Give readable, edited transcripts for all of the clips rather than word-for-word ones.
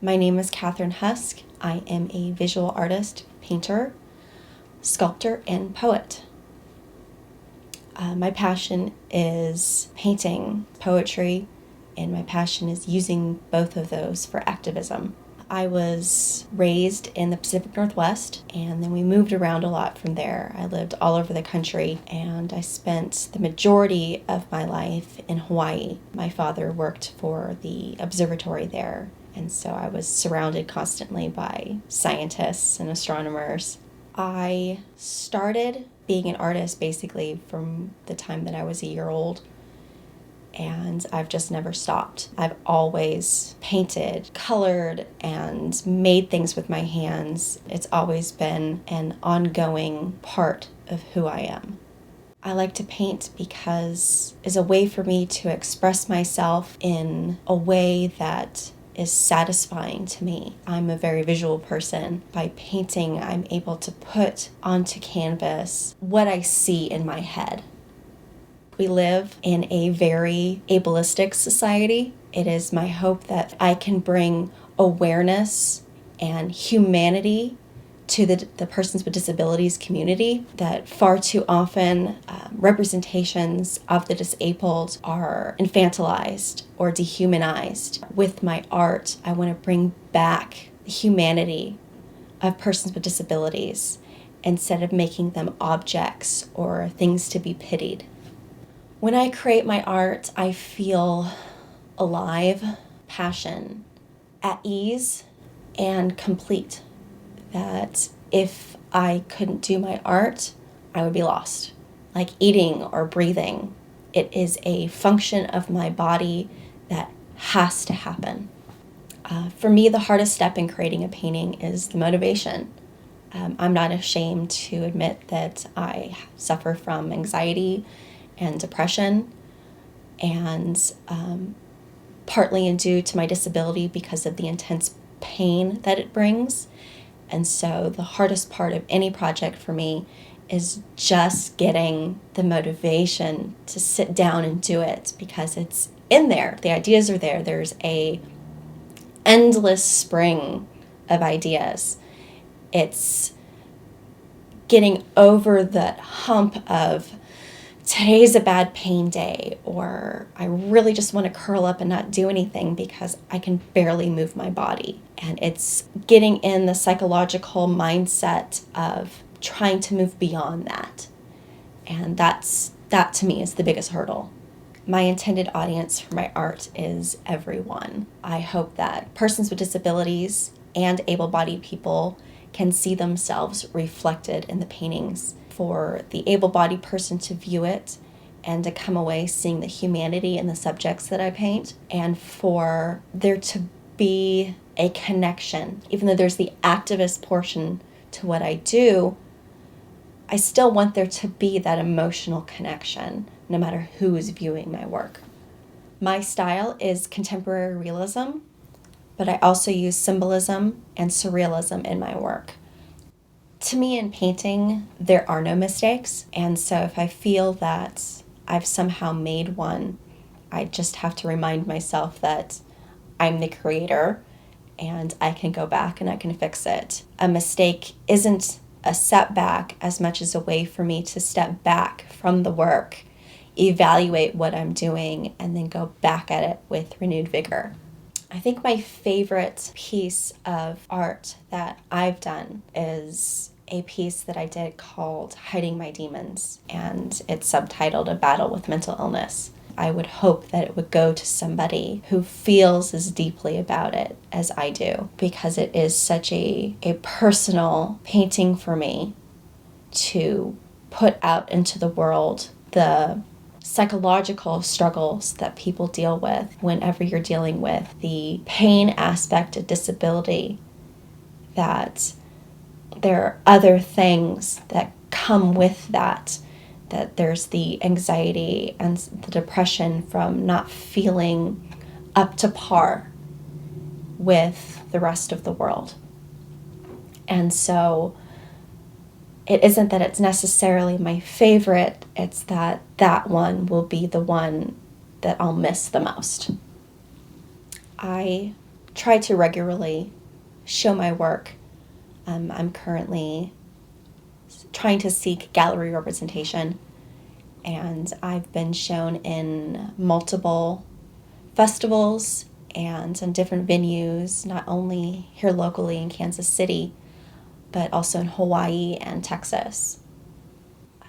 My name is Kathryne Husk. I am a visual artist, painter, sculptor, and poet. My passion is painting, poetry, and my passion is using both of those for activism. I was raised in the Pacific Northwest, and then we moved around a lot from there. I lived all over the country, and I spent the majority of my life in Hawaii. My father worked for the observatory there, and so I was surrounded constantly by scientists and astronomers. I started being an artist basically from the time that I was a year old, and I've just never stopped. I've always painted, colored, and made things with my hands. It's always been an ongoing part of who I am. I like to paint because it's a way for me to express myself in a way that is satisfying to me. I'm a very visual person. By painting, I'm able to put onto canvas what I see in my head. We live in a very ableistic society. It is my hope that I can bring awareness and humanity to the persons with disabilities community, that far too often representations of the disabled are infantilized or dehumanized. With my art, I want to bring back the humanity of persons with disabilities instead of making them objects or things to be pitied. When I create my art, I feel alive, passion, at ease, and complete. That if I couldn't do my art, I would be lost. Like eating or breathing, it is a function of my body that has to happen. For me, the hardest step in creating a painting is the motivation. I'm not ashamed to admit that I suffer from anxiety and depression, and partly due to my disability because of the intense pain that it brings. And so the hardest part of any project for me is just getting the motivation to sit down and do it, because it's in there. The ideas are there. There's a endless spring of ideas. It's getting over that hump of today's a bad pain day, or I really just want to curl up and not do anything because I can barely move my body. And it's getting in the psychological mindset of trying to move beyond that. And that to me is the biggest hurdle. My intended audience for my art is everyone. I hope that persons with disabilities and able-bodied people can see themselves reflected in the paintings. For the able-bodied person to view it and to come away seeing the humanity in the subjects that I paint, and for there to be a connection. Even though there's the activist portion to what I do, I still want there to be that emotional connection no matter who is viewing my work. My style is contemporary realism, but I also use symbolism and surrealism in my work. To me, in painting, there are no mistakes, and so if I feel that I've somehow made one, I just have to remind myself that I'm the creator and I can go back and I can fix it. A mistake isn't a setback as much as a way for me to step back from the work, evaluate what I'm doing, and then go back at it with renewed vigor. I think my favorite piece of art that I've done is a piece that I did called Hiding My Demons, and it's subtitled A Battle with Mental Illness. I would hope that it would go to somebody who feels as deeply about it as I do, because it is such a personal painting for me to put out into the world the psychological struggles that people deal with whenever you're dealing with the pain aspect of disability, that there are other things that come with that there's the anxiety and the depression from not feeling up to par with the rest of the world. And so it isn't that it's necessarily my favorite, it's that one will be the one that I'll miss the most. I try to regularly show my work. I'm currently trying to seek gallery representation, and I've been shown in multiple festivals and in different venues, not only here locally in Kansas City, but also in Hawaii and Texas.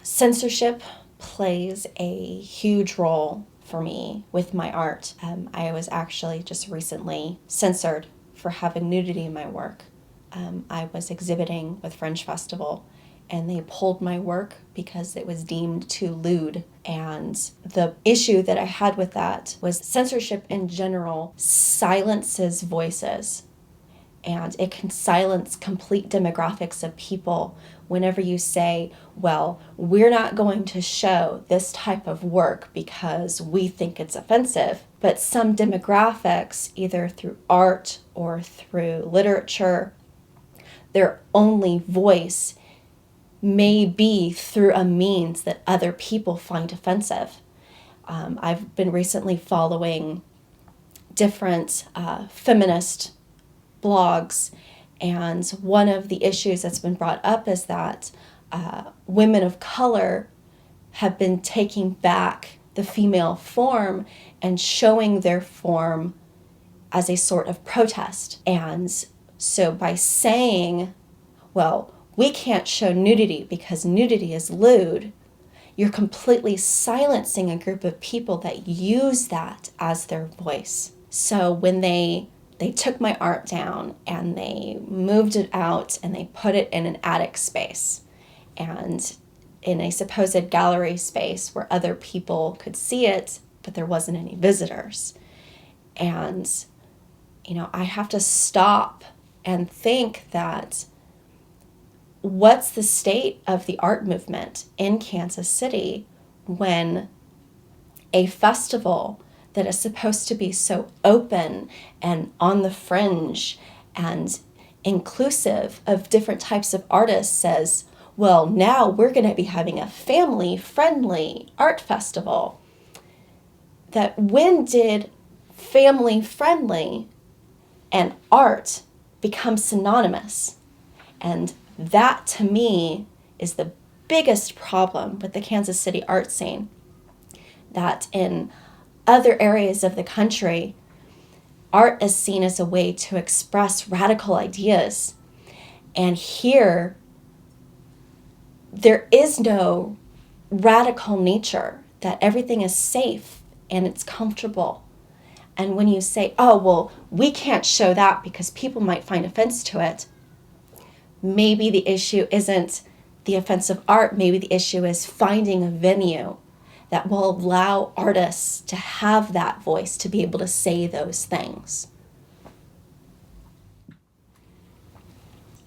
Censorship plays a huge role for me with my art. I was actually just recently censored for having nudity in my work. I was exhibiting with Fringe Festival, and they pulled my work because it was deemed too lewd. And the issue that I had with that was censorship in general silences voices, and it can silence complete demographics of people whenever you say, well, we're not going to show this type of work because we think it's offensive. But some demographics, either through art or through literature, their only voice may be through a means that other people find offensive. I've been recently following different feminist blogs, and one of the issues that's been brought up is that women of color have been taking back the female form and showing their form as a sort of protest. And so by saying, well, we can't show nudity because nudity is lewd, you're completely silencing a group of people that use that as their voice. So when they took my art down and they moved it out and they put it in an attic space and in a supposed gallery space where other people could see it, but there wasn't any visitors. And, I have to stop and think that what's the state of the art movement in Kansas City when a festival that is supposed to be so open and on the fringe and inclusive of different types of artists says, well, now we're going to be having a family-friendly art festival. That when did family-friendly and art become synonymous? And that, to me, is the biggest problem with the Kansas City art scene. That in other areas of the country, art is seen as a way to express radical ideas. And here, there is no radical nature, that everything is safe and it's comfortable. And when you say, oh, well, we can't show that because people might find offense to it, maybe the issue isn't the offensive art. Maybe the issue is finding a venue that will allow artists to have that voice, to be able to say those things.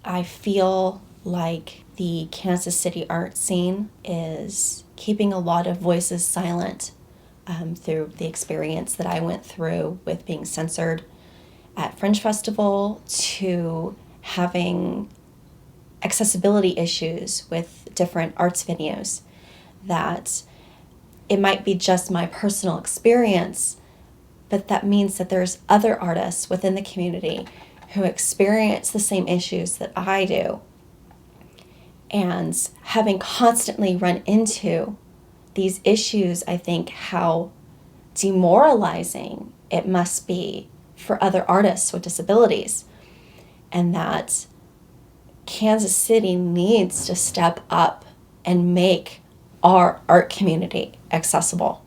I feel like the Kansas City art scene is keeping a lot of voices silent through the experience that I went through with being censored at Fringe Festival, to having accessibility issues with different arts venues. That it might be just my personal experience, but that means that there's other artists within the community who experience the same issues that I do. And having constantly run into these issues, I think how demoralizing it must be for other artists with disabilities. And that Kansas City needs to step up and make our art community accessible.